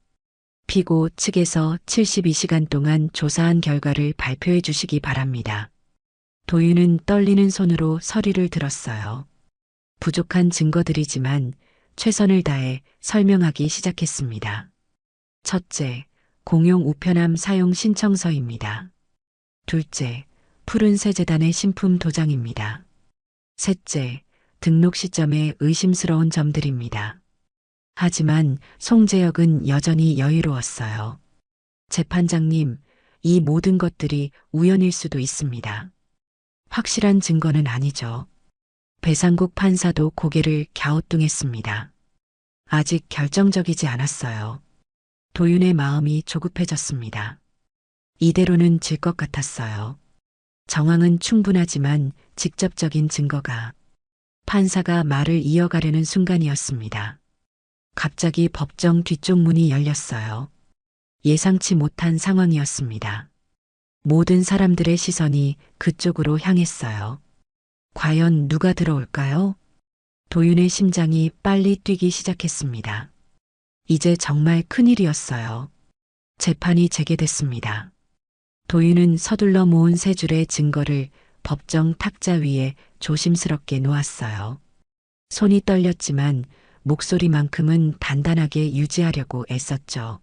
피고 측에서 72시간 동안 조사한 결과를 발표해 주시기 바랍니다. 도윤은 떨리는 손으로 서류를 들었어요. 부족한 증거들이지만 최선을 다해 설명하기 시작했습니다. 첫째, 공용 우편함 사용 신청서입니다. 둘째, 푸른 세제단의 신품 도장입니다. 셋째, 등록 시점에 의심스러운 점들입니다. 하지만 송재혁은 여전히 여유로웠어요. 재판장님, 이 모든 것들이 우연일 수도 있습니다. 확실한 증거는 아니죠. 배상국 판사도 고개를 갸우뚱했습니다. 아직 결정적이지 않았어요. 도윤의 마음이 조급해졌습니다. 이대로는 질 것 같았어요. 정황은 충분하지만 직접적인 증거가. 판사가 말을 이어가려는 순간이었습니다. 갑자기 법정 뒤쪽 문이 열렸어요. 예상치 못한 상황이었습니다. 모든 사람들의 시선이 그쪽으로 향했어요. 과연 누가 들어올까요? 도윤의 심장이 빨리 뛰기 시작했습니다. 이제 정말 큰일이었어요. 재판이 재개됐습니다. 도윤은 서둘러 모은 세 줄의 증거를 법정 탁자 위에 조심스럽게 놓았어요. 손이 떨렸지만 목소리만큼은 단단하게 유지하려고 애썼죠.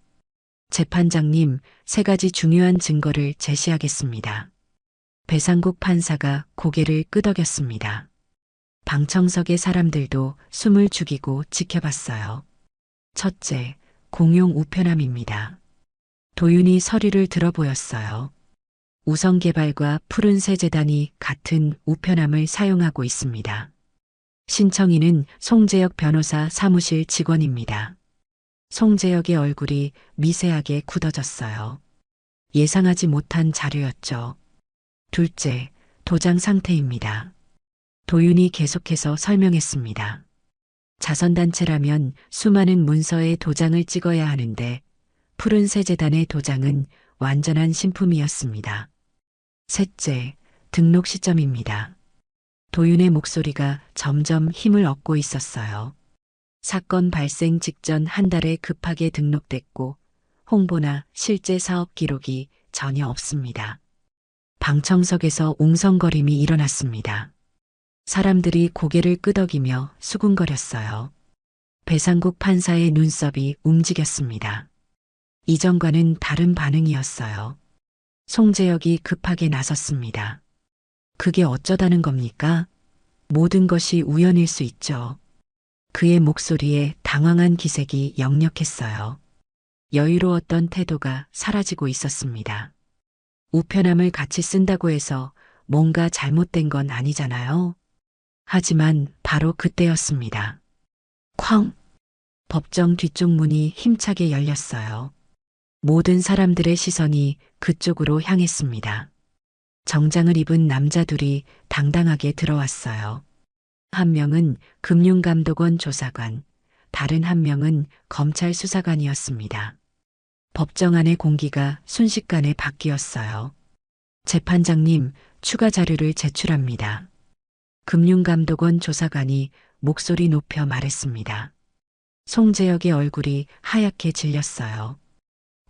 재판장님, 세 가지 중요한 증거를 제시하겠습니다. 배상국 판사가 고개를 끄덕였습니다. 방청석의 사람들도 숨을 죽이고 지켜봤어요. 첫째, 공용 우편함입니다. 도윤이 서류를 들어보였어요. 우성개발과 푸른새 재단이 같은 우편함을 사용하고 있습니다. 신청인은 송재혁 변호사 사무실 직원입니다. 송재혁의 얼굴이 미세하게 굳어졌어요. 예상하지 못한 자료였죠. 둘째, 도장 상태입니다. 도윤이 계속해서 설명했습니다. 자선단체라면 수많은 문서에 도장을 찍어야 하는데 푸른새 재단의 도장은 완전한 신품이었습니다. 셋째, 등록 시점입니다. 도윤의 목소리가 점점 힘을 얻고 있었어요. 사건 발생 직전 한 달에 급하게 등록됐고 홍보나 실제 사업 기록이 전혀 없습니다. 방청석에서 웅성거림이 일어났습니다. 사람들이 고개를 끄덕이며 수군거렸어요. 배상국 판사의 눈썹이 움직였습니다. 이전과는 다른 반응이었어요. 송재혁이 급하게 나섰습니다. 그게 어쩌다는 겁니까? 모든 것이 우연일 수 있죠. 그의 목소리에 당황한 기색이 역력했어요. 여유로웠던 태도가 사라지고 있었습니다. 우편함을 같이 쓴다고 해서 뭔가 잘못된 건 아니잖아요. 하지만 바로 그때였습니다. 쾅! 법정 뒤쪽 문이 힘차게 열렸어요. 모든 사람들의 시선이 그쪽으로 향했습니다. 정장을 입은 남자 둘이 당당하게 들어왔어요. 한 명은 금융감독원 조사관, 다른 한 명은 검찰 수사관이었습니다. 법정 안의 공기가 순식간에 바뀌었어요. 재판장님, 추가 자료를 제출합니다. 금융감독원 조사관이 목소리 높여 말했습니다. 송재혁의 얼굴이 하얗게 질렸어요.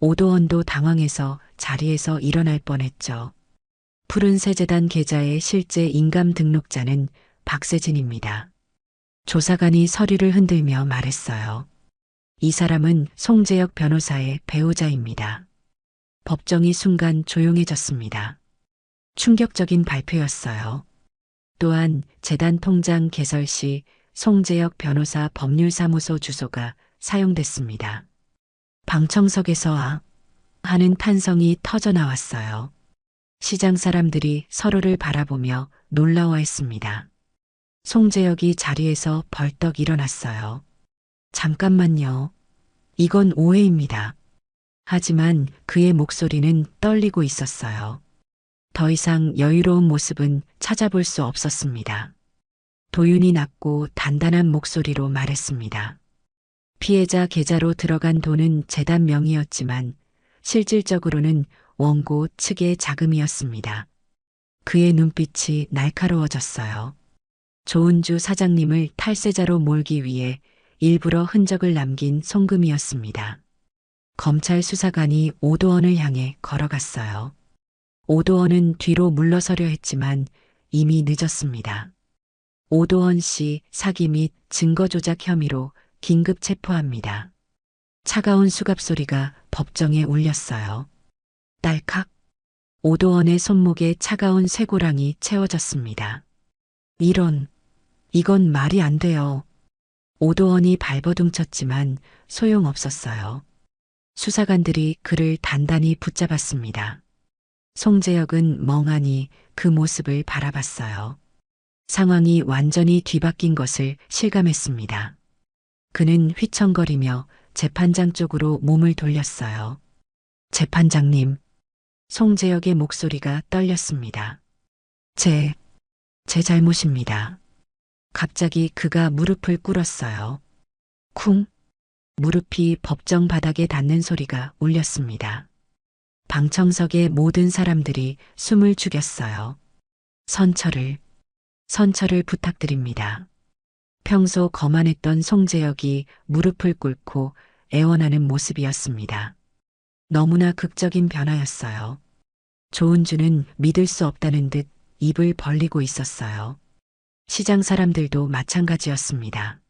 오도원도 당황해서 자리에서 일어날 뻔했죠. 푸른새 재단 계좌의 실제 인감 등록자는 박세진입니다. 조사관이 서류를 흔들며 말했어요. 이 사람은 송재혁 변호사의 배우자입니다. 법정이 순간 조용해졌습니다. 충격적인 발표였어요. 또한 재단 통장 개설 시 송재혁 변호사 법률사무소 주소가 사용됐습니다. 방청석에서 아 하는 탄성이 터져 나왔어요. 시장 사람들이 서로를 바라보며 놀라워했습니다. 송재혁이 자리에서 벌떡 일어났어요. 잠깐만요. 이건 오해입니다. 하지만 그의 목소리는 떨리고 있었어요. 더 이상 여유로운 모습은 찾아볼 수 없었습니다. 도윤이 낮고 단단한 목소리로 말했습니다. 피해자 계좌로 들어간 돈은 재단 명의였지만 실질적으로는 원고 측의 자금이었습니다. 그의 눈빛이 날카로워졌어요. 조은주 사장님을 탈세자로 몰기 위해 일부러 흔적을 남긴 송금이었습니다. 검찰 수사관이 오도원을 향해 걸어갔어요. 오도원은 뒤로 물러서려 했지만 이미 늦었습니다. 오도원 씨 사기 및 증거 조작 혐의로 긴급 체포합니다. 차가운 수갑 소리가 법정에 울렸어요. 딸칵. 오도원의 손목에 차가운 쇠고랑이 채워졌습니다. 이건 말이 안 돼요. 오도원이 발버둥쳤지만 소용없었어요. 수사관들이 그를 단단히 붙잡았습니다. 송재혁은 멍하니 그 모습을 바라봤어요. 상황이 완전히 뒤바뀐 것을 실감했습니다. 그는 휘청거리며 재판장 쪽으로 몸을 돌렸어요. 재판장님, 송재혁의 목소리가 떨렸습니다. 제 잘못입니다. 갑자기 그가 무릎을 꿇었어요. 쿵! 무릎이 법정 바닥에 닿는 소리가 울렸습니다. 방청석의 모든 사람들이 숨을 죽였어요. 선처를 부탁드립니다. 평소 거만했던 송재혁이 무릎을 꿇고 애원하는 모습이었습니다. 너무나 극적인 변화였어요. 조은주는 믿을 수 없다는 듯 입을 벌리고 있었어요. 시장 사람들도 마찬가지였습니다.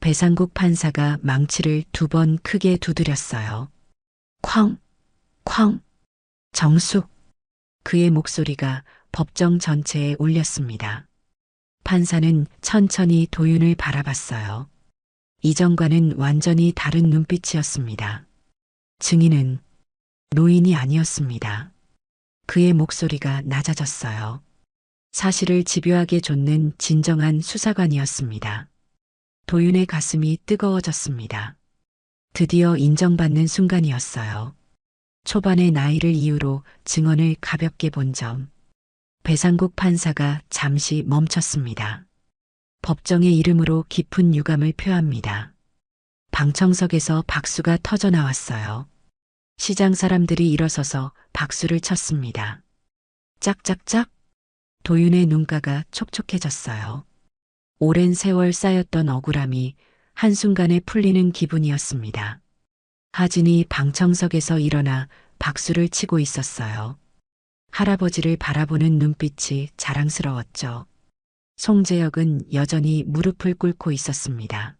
배상국 판사가 망치를 2번 크게 두드렸어요. 쾅! 쾅! 정숙! 그의 목소리가 법정 전체에 울렸습니다. 판사는 천천히 도윤을 바라봤어요. 이전과는 완전히 다른 눈빛이었습니다. 증인은 노인이 아니었습니다. 그의 목소리가 낮아졌어요. 사실을 집요하게 좇는 진정한 수사관이었습니다. 도윤의 가슴이 뜨거워졌습니다. 드디어 인정받는 순간이었어요. 초반의 나이를 이유로 증언을 가볍게 본 점. 배상국 판사가 잠시 멈췄습니다. 법정의 이름으로 깊은 유감을 표합니다. 방청석에서 박수가 터져 나왔어요. 시장 사람들이 일어서서 박수를 쳤습니다. 짝짝짝! 도윤의 눈가가 촉촉해졌어요. 오랜 세월 쌓였던 억울함이 한순간에 풀리는 기분이었습니다. 하진이 방청석에서 일어나 박수를 치고 있었어요. 할아버지를 바라보는 눈빛이 자랑스러웠죠. 송재혁은 여전히 무릎을 꿇고 있었습니다.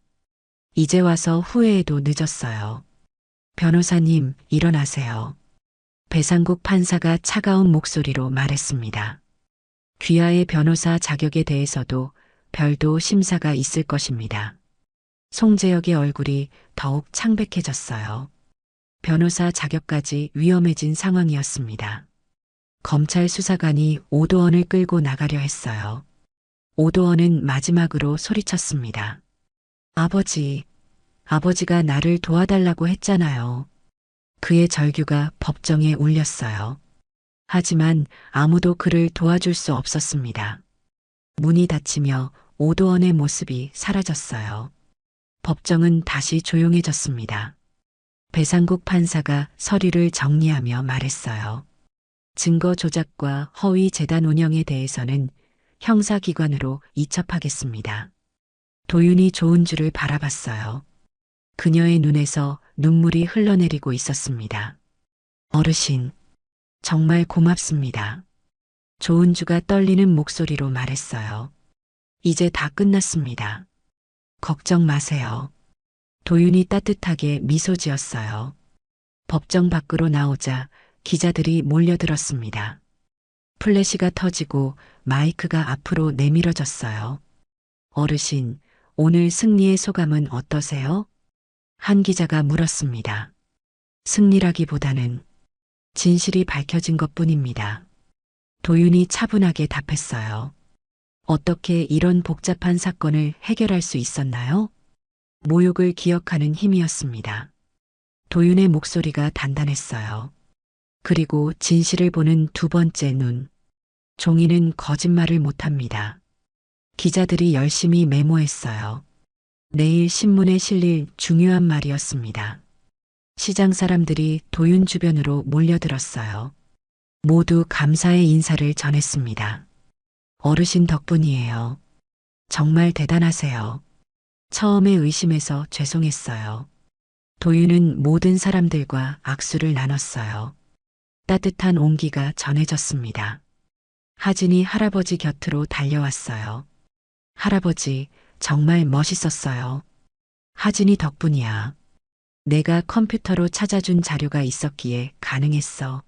이제 와서 후회해도 늦었어요. 변호사님, 일어나세요. 배상국 판사가 차가운 목소리로 말했습니다. 귀하의 변호사 자격에 대해서도 별도 심사가 있을 것입니다. 송재혁의 얼굴이 더욱 창백해졌어요. 변호사 자격까지 위험해진 상황이었습니다. 검찰 수사관이 오도원을 끌고 나가려 했어요. 오도원은 마지막으로 소리쳤습니다. 아버지가 나를 도와달라고 했잖아요. 그의 절규가 법정에 울렸어요. 하지만 아무도 그를 도와줄 수 없었습니다. 문이 닫히며 오도원의 모습이 사라졌어요. 법정은 다시 조용해졌습니다. 배상국 판사가 서류를 정리하며 말했어요. 증거 조작과 허위 재단 운영에 대해서는 형사기관으로 이첩하겠습니다. 도윤이 조은주를 바라봤어요. 그녀의 눈에서 눈물이 흘러내리고 있었습니다. 어르신, 정말 고맙습니다. 조은주가 떨리는 목소리로 말했어요. 이제 다 끝났습니다. 걱정 마세요. 도윤이 따뜻하게 미소 지었어요. 법정 밖으로 나오자 기자들이 몰려들었습니다. 플래시가 터지고 마이크가 앞으로 내밀어졌어요. 어르신, 오늘 승리의 소감은 어떠세요? 한 기자가 물었습니다. 승리라기보다는 진실이 밝혀진 것뿐입니다. 도윤이 차분하게 답했어요. 어떻게 이런 복잡한 사건을 해결할 수 있었나요? 모욕을 기억하는 힘이었습니다. 도윤의 목소리가 단단했어요. 그리고 진실을 보는 2번째 눈. 종이는 거짓말을 못합니다. 기자들이 열심히 메모했어요. 내일 신문에 실릴 중요한 말이었습니다. 시장 사람들이 도윤 주변으로 몰려들었어요. 모두 감사의 인사를 전했습니다. 어르신 덕분이에요. 정말 대단하세요. 처음에 의심해서 죄송했어요. 도윤은 모든 사람들과 악수를 나눴어요. 따뜻한 온기가 전해졌습니다. 하진이 할아버지 곁으로 달려왔어요. 할아버지, 정말 멋있었어요. 하진이 덕분이야. 내가 컴퓨터로 찾아준 자료가 있었기에 가능했어.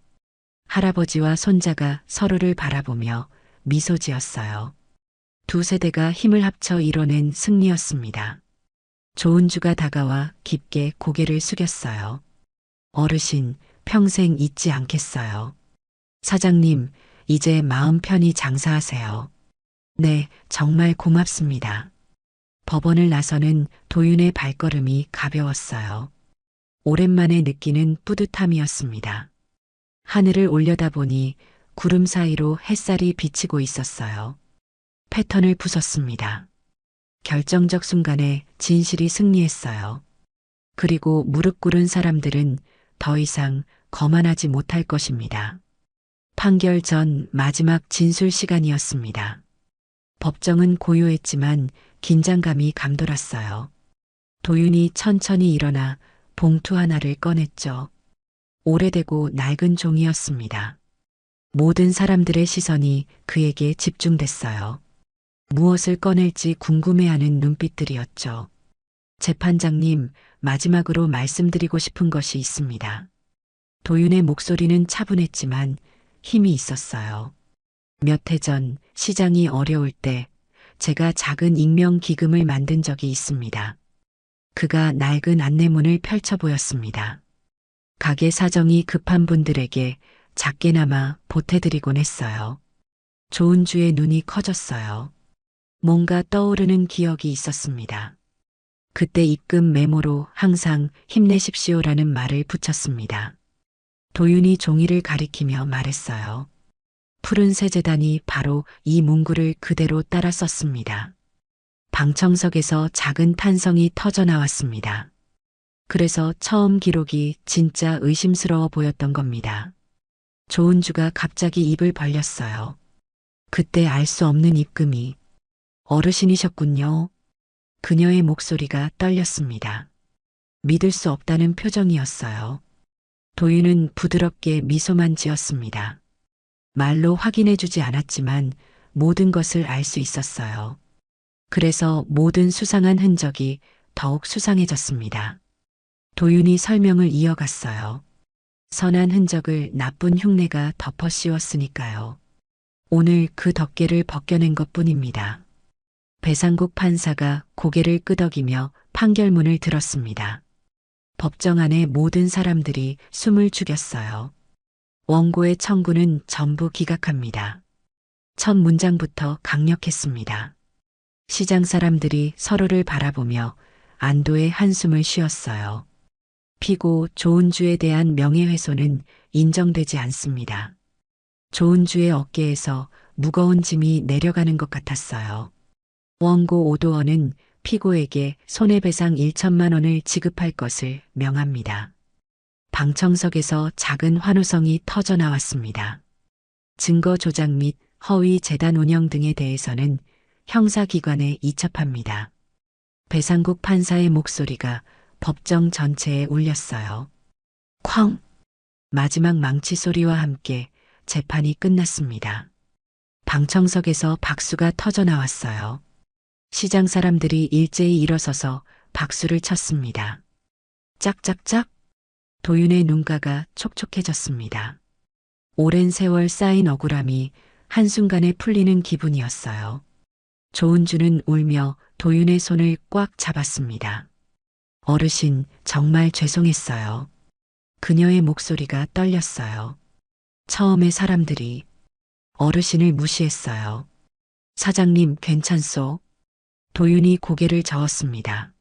할아버지와 손자가 서로를 바라보며 미소 지었어요. 2세대가 힘을 합쳐 이뤄낸 승리였습니다. 조은주가 다가와 깊게 고개를 숙였어요. 어르신, 평생 잊지 않겠어요. 사장님, 이제 마음 편히 장사하세요. 네, 정말 고맙습니다. 법원을 나서는 도윤의 발걸음이 가벼웠어요. 오랜만에 느끼는 뿌듯함이었습니다. 하늘을 올려다보니 구름 사이로 햇살이 비치고 있었어요. 패턴을 부쉈습니다. 결정적 순간에 진실이 승리했어요. 그리고 무릎 꿇은 사람들은 더 이상 거만하지 못할 것입니다. 판결 전 마지막 진술 시간이었습니다. 법정은 고요했지만 긴장감이 감돌았어요. 도윤이 천천히 일어나 봉투 하나를 꺼냈죠. 오래되고 낡은 종이었습니다. 모든 사람들의 시선이 그에게 집중됐어요. 무엇을 꺼낼지 궁금해하는 눈빛들이었죠. 재판장님, 마지막으로 말씀드리고 싶은 것이 있습니다. 도윤의 목소리는 차분했지만 힘이 있었어요. 몇 해 전 시장이 어려울 때 제가 작은 익명 기금을 만든 적이 있습니다. 그가 낡은 안내문을 펼쳐 보였습니다. 가게 사정이 급한 분들에게 작게나마 보태드리곤 했어요. 조은주의 눈이 커졌어요. 뭔가 떠오르는 기억이 있었습니다. 그때 입금 메모로 항상 힘내십시오라는 말을 붙였습니다. 도윤이 종이를 가리키며 말했어요. 푸른 세제단이 바로 이 문구를 그대로 따라 썼습니다. 방청석에서 작은 탄성이 터져 나왔습니다. 그래서 처음 기록이 진짜 의심스러워 보였던 겁니다. 조은주가 갑자기 입을 벌렸어요. 그때 알 수 없는 입금이 어르신이셨군요. 그녀의 목소리가 떨렸습니다. 믿을 수 없다는 표정이었어요. 도윤은 부드럽게 미소만 지었습니다. 말로 확인해주지 않았지만 모든 것을 알 수 있었어요. 그래서 모든 수상한 흔적이 더욱 수상해졌습니다. 도윤이 설명을 이어갔어요. 선한 흔적을 나쁜 흉내가 덮어 씌웠으니까요. 오늘 그 덮개를 벗겨낸 것뿐입니다. 배상국 판사가 고개를 끄덕이며 판결문을 들었습니다. 법정 안에 모든 사람들이 숨을 죽였어요. 원고의 청구는 전부 기각합니다. 첫 문장부터 강력했습니다. 시장 사람들이 서로를 바라보며 안도의 한숨을 쉬었어요. 피고 조은주에 대한 명예훼손은 인정되지 않습니다. 조은주의 어깨에서 무거운 짐이 내려가는 것 같았어요. 원고 오도원은 피고에게 손해배상 1천만 원을 지급할 것을 명합니다. 방청석에서 작은 환호성이 터져 나왔습니다. 증거 조작 및 허위 재단 운영 등에 대해서는 형사기관에 이첩합니다. 배상국 판사의 목소리가 법정 전체에 울렸어요. 쾅! 마지막 망치 소리와 함께 재판이 끝났습니다. 방청석에서 박수가 터져 나왔어요. 시장 사람들이 일제히 일어서서 박수를 쳤습니다. 짝짝짝! 도윤의 눈가가 촉촉해졌습니다. 오랜 세월 쌓인 억울함이 한순간에 풀리는 기분이었어요. 조은주는 울며 도윤의 손을 꽉 잡았습니다. 어르신, 정말 죄송했어요. 그녀의 목소리가 떨렸어요. 처음에 사람들이 어르신을 무시했어요. 사장님, 괜찮소? 도윤이 고개를 저었습니다.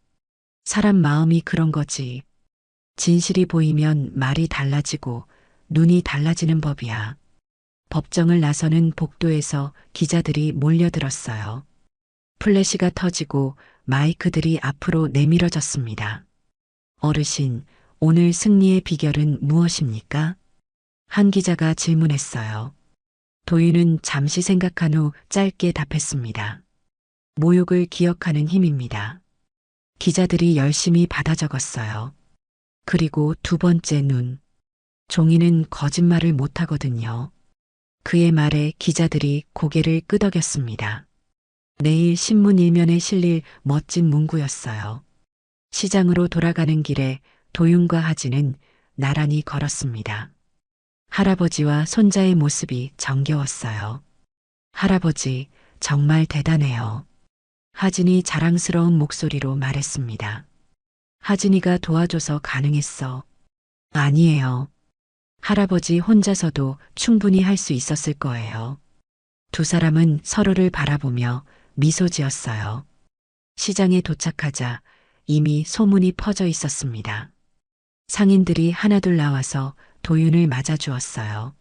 사람 마음이 그런 거지. 진실이 보이면 말이 달라지고 눈이 달라지는 법이야. 법정을 나서는 복도에서 기자들이 몰려들었어요. 플래시가 터지고 마이크들이 앞으로 내밀어졌습니다. 어르신, 오늘 승리의 비결은 무엇입니까? 한 기자가 질문했어요. 도윤은 잠시 생각한 후 짧게 답했습니다. 모욕을 기억하는 힘입니다. 기자들이 열심히 받아 적었어요. 그리고 두 번째 눈. 종이는 거짓말을 못하거든요. 그의 말에 기자들이 고개를 끄덕였습니다. 내일 신문 일면에 실릴 멋진 문구였어요. 시장으로 돌아가는 길에 도윤과 하진은 나란히 걸었습니다. 할아버지와 손자의 모습이 정겨웠어요. 할아버지, 정말 대단해요. 하진이 자랑스러운 목소리로 말했습니다. 하진이가 도와줘서 가능했어. 아니에요. 할아버지 혼자서도 충분히 할 수 있었을 거예요. 두 사람은 서로를 바라보며 미소 지었어요. 시장에 도착하자 이미 소문이 퍼져 있었습니다. 상인들이 하나둘 나와서 도윤을 맞아주었어요.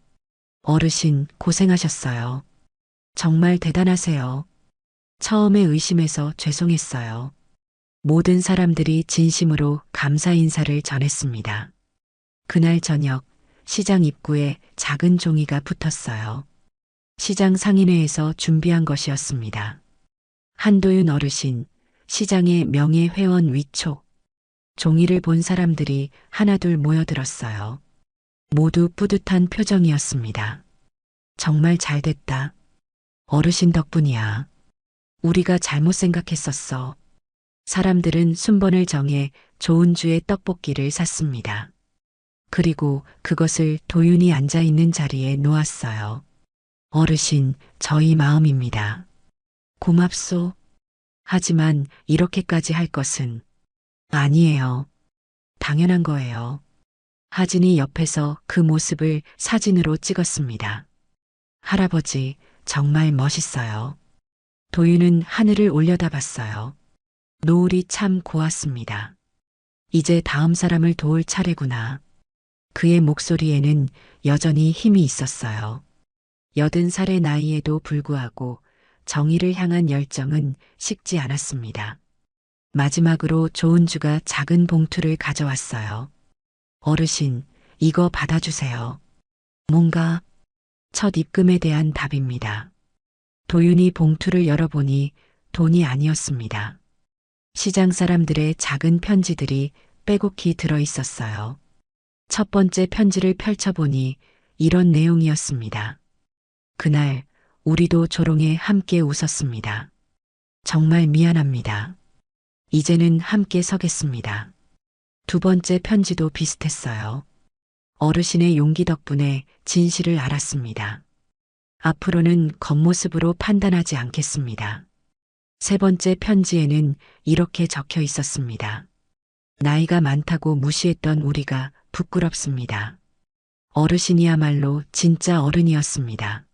어르신, 고생하셨어요. 정말 대단하세요. 처음에 의심해서 죄송했어요. 모든 사람들이 진심으로 감사 인사를 전했습니다. 그날 저녁 시장 입구에 작은 종이가 붙었어요. 시장 상인회에서 준비한 것이었습니다. 한도윤 어르신, 시장의 명예회원 위촉. 종이를 본 사람들이 하나둘 모여들었어요. 모두 뿌듯한 표정이었습니다. 정말 잘 됐다. 어르신 덕분이야. 우리가 잘못 생각했었어. 사람들은 순번을 정해 좋은 주의 떡볶이를 샀습니다. 그리고 그것을 도윤이 앉아 있는 자리에 놓았어요. 어르신, 저희 마음입니다. 고맙소. 하지만 이렇게까지 할 것은 아니에요. 당연한 거예요. 하진이 옆에서 그 모습을 사진으로 찍었습니다. 할아버지, 정말 멋있어요. 도윤은 하늘을 올려다봤어요. 노을이 참 고왔습니다. 이제 다음 사람을 도울 차례구나. 그의 목소리에는 여전히 힘이 있었어요. 80살의 나이에도 불구하고 정의를 향한 열정은 식지 않았습니다. 마지막으로 조은주가 작은 봉투를 가져왔어요. 어르신, 이거 받아주세요. 뭔가 첫 입금에 대한 답입니다. 도윤이 봉투를 열어보니 돈이 아니었습니다. 시장 사람들의 작은 편지들이 빼곡히 들어 있었어요. 첫 번째 편지를 펼쳐보니 이런 내용이었습니다. 그날 우리도 조롱에 함께 웃었습니다. 정말 미안합니다. 이제는 함께 서겠습니다. 두 번째 편지도 비슷했어요. 어르신의 용기 덕분에 진실을 알았습니다. 앞으로는 겉모습으로 판단하지 않겠습니다. 세 번째 편지에는 이렇게 적혀 있었습니다. 나이가 많다고 무시했던 우리가 부끄럽습니다. 어르신이야말로 진짜 어른이었습니다.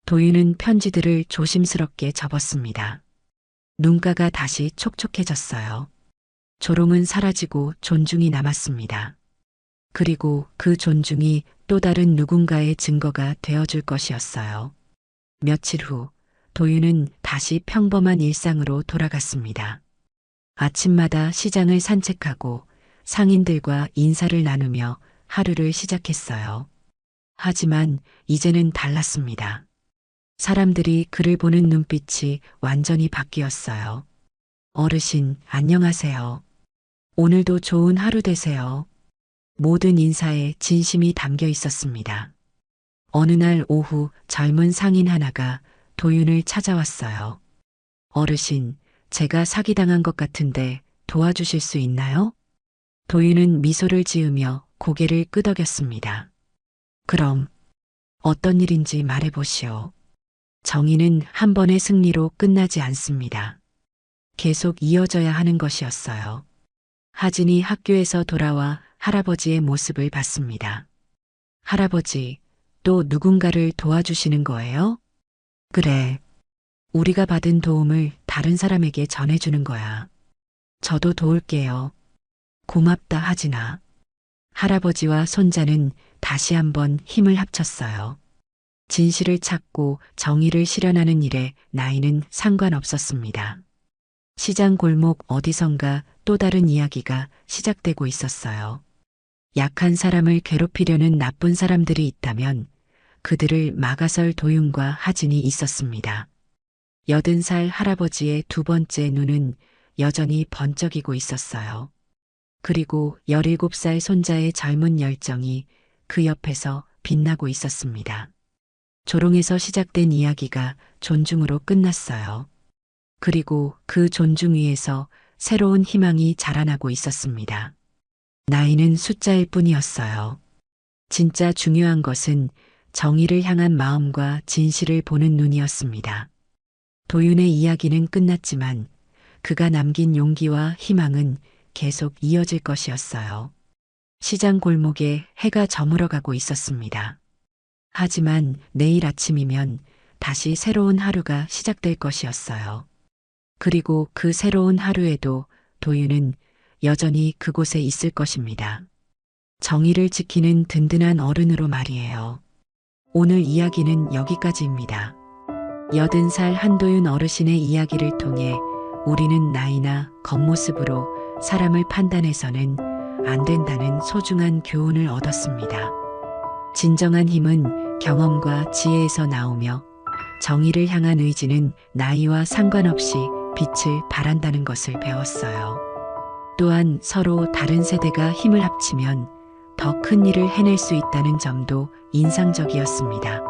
도윤은 편지들을 조심스럽게 접었습니다. 눈가가 다시 촉촉해졌어요. 조롱은 사라지고 존중이 남았습니다. 그리고 그 존중이 또 다른 누군가의 증거가 되어줄 것이었어요. 며칠 후 도윤은 다시 평범한 일상으로 돌아갔습니다. 아침마다 시장을 산책하고 상인들과 인사를 나누며 하루를 시작했어요. 하지만 이제는 달랐습니다. 사람들이 그를 보는 눈빛이 완전히 바뀌었어요. 어르신, 안녕하세요. 오늘도 좋은 하루 되세요. 모든 인사에 진심이 담겨 있었습니다. 어느 날 오후 젊은 상인 하나가 도윤을 찾아왔어요. 어르신, 제가 사기당한 것 같은데 도와주실 수 있나요? 도윤은 미소를 지으며 고개를 끄덕였습니다. 그럼 어떤 일인지 말해보시오. 정의는 한 번의 승리로 끝나지 않습니다. 계속 이어져야 하는 것이었어요. 하진이 학교에서 돌아와 할아버지의 모습을 봤습니다. 할아버지, 또 누군가를 도와주시는 거예요? 그래. 우리가 받은 도움을 다른 사람에게 전해주는 거야. 저도 도울게요. 고맙다, 하진아. 할아버지와 손자는 다시 한번 힘을 합쳤어요. 진실을 찾고 정의를 실현하는 일에 나이는 상관없었습니다. 시장 골목 어디선가 또 다른 이야기가 시작되고 있었어요. 약한 사람을 괴롭히려는 나쁜 사람들이 있다면 그들을 막아설 도윤과 하진이 있었습니다. 80살 할아버지의 두 번째 눈은 여전히 번쩍이고 있었어요. 그리고 17살 손자의 젊은 열정이 그 옆에서 빛나고 있었습니다. 조롱에서 시작된 이야기가 존중으로 끝났어요. 그리고 그 존중 위에서 새로운 희망이 자라나고 있었습니다. 나이는 숫자일 뿐이었어요. 진짜 중요한 것은 정의를 향한 마음과 진실을 보는 눈이었습니다. 도윤의 이야기는 끝났지만 그가 남긴 용기와 희망은 계속 이어질 것이었어요. 시장 골목에 해가 저물어가고 있었습니다. 하지만 내일 아침이면 다시 새로운 하루가 시작될 것이었어요. 그리고 그 새로운 하루에도 도윤은 여전히 그곳에 있을 것입니다. 정의를 지키는 든든한 어른으로 말이에요. 오늘 이야기는 여기까지입니다. 80살 한도윤 어르신의 이야기를 통해 우리는 나이나 겉모습으로 사람을 판단해서는 안 된다는 소중한 교훈을 얻었습니다. 진정한 힘은 경험과 지혜에서 나오며 정의를 향한 의지는 나이와 상관없이 빛을 발한다는 것을 배웠어요. 또한 서로 다른 세대가 힘을 합치면 더 큰 일을 해낼 수 있다는 점도 인상적이었습니다.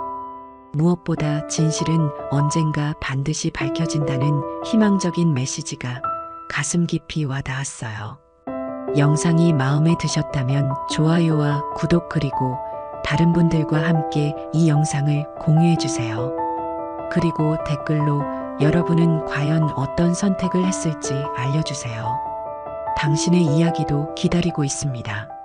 무엇보다 진실은 언젠가 반드시 밝혀진다는 희망적인 메시지가 가슴 깊이 와닿았어요. 영상이 마음에 드셨다면 좋아요와 구독 그리고 다른 분들과 함께 이 영상을 공유해 주세요. 그리고 댓글로 여러분은 과연 어떤 선택을 했을지 알려주세요. 당신의 이야기도 기다리고 있습니다.